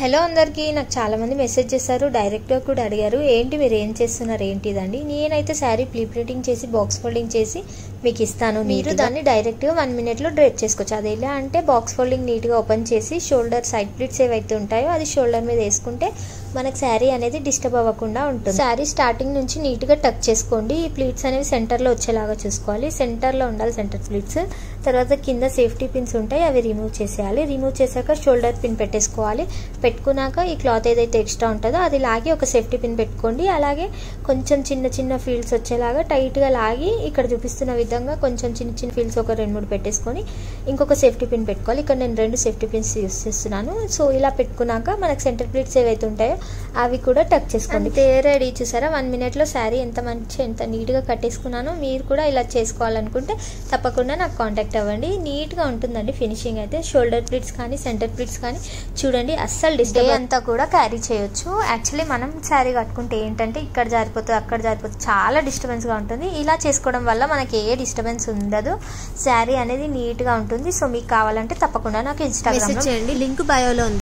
Hello అందరికీ నాకు చాలా మంది మెసేజ్ చేశారు, డైరెక్ట్గా కూడా అడిగారు ఏంటి మీరు ఏం చేస్తున్నారు ఏంటిదండి. నేనైతే శారీ ప్రీ ప్రింటింగ్ చేసి బాక్స్ ఫోల్డింగ్ చేసి మీకు ఇస్తాను. మీరు దాన్ని డైరెక్ట్గా 1 minute డ్రేప్ చేసుకోవచ్చు. అది ఎలా అంటే బాక్స్ ఫోల్డింగ్ నీట్గా ఓపెన్ చేసి షోల్డర్ సైడ్ ప్లీట్స్ ఏవైతే ఉంటాయో అది షోల్డర్ మీద వేసుకుంటే మనకు శారీ అనేది డిస్టర్బ్ అవ్వకుండా ఉంటుంది. శారీ స్టార్టింగ్ నుంచి నీట్గా టక్ చేసుకోండి. ఈ ప్లీట్స్ అనేవి సెంటర్లో వచ్చేలాగా చూసుకోవాలి. సెంటర్లో ఉండాలి సెంటర్ ప్లీట్స్. తర్వాత కింద సేఫ్టీ పిన్స్ ఉంటాయి, అవి రిమూవ్ చేసేయాలి. రిమూవ్ చేశాక షోల్డర్ పిన్ పెట్టేసుకోవాలి. పెట్టుకున్నాక ఈ క్లాత్ ఏదైతే ఎక్స్ట్రా ఉంటుందో అది లాగి ఒక సేఫ్టీ పిన్ పెట్టుకోండి. అలాగే కొంచెం చిన్న చిన్న ఫీల్డ్స్ వచ్చేలాగా టైట్గా లాగి ఇక్కడ చూపిస్తున్న విధంగా కొంచెం చిన్న చిన్న ఫీల్డ్స్ ఒక 2-3 పెట్టేసుకొని ఇంకొక సేఫ్టీ పిన్ పెట్టుకోవాలి. ఇక్కడ నేను 2 సేఫ్టీ పిన్స్ యూస్ చేస్తున్నాను. సో ఇలా పెట్టుకున్నాక మనకు సెంటర్ ప్లీట్స్ ఏవైతే ఉంటాయో అవి కూడా టక్ చేసుకోండి. రెడీ. చూసారా 1 minute శారీ ఎంత నీట్గా కట్టేసుకున్నాను. మీరు కూడా ఇలా చేసుకోవాలనుకుంటే తప్పకుండా నాకు కాంటాక్ట్ అవ్వండి. నీట్గా ఉంటుందండి ఫినిషింగ్ అయితే. షోల్డర్ ప్లీట్స్ కానీ సెంటర్ ప్లీట్స్ కానీ చూడండి అస్సలు డిస్టర్బ్ అంతా కూడా క్యారీ చేయొచ్చు. యాక్చువల్లీ మనం శారీ కట్టుకుంటే ఏంటంటే ఇక్కడ జారిపోతుంది అక్కడ జారిపోతుంది, చాలా డిస్టర్బెన్స్గా ఉంటుంది. ఇలా చేసుకోవడం వల్ల మనకి ఏ డిస్టర్బెన్స్ ఉండదు, శారీ అనేది నీట్గా ఉంటుంది. సో మీకు కావాలంటే తప్పకుండా నాకు ఇన్స్టాగ్రామ్లో చేయండి, లింక్ బయోలో ఉంది.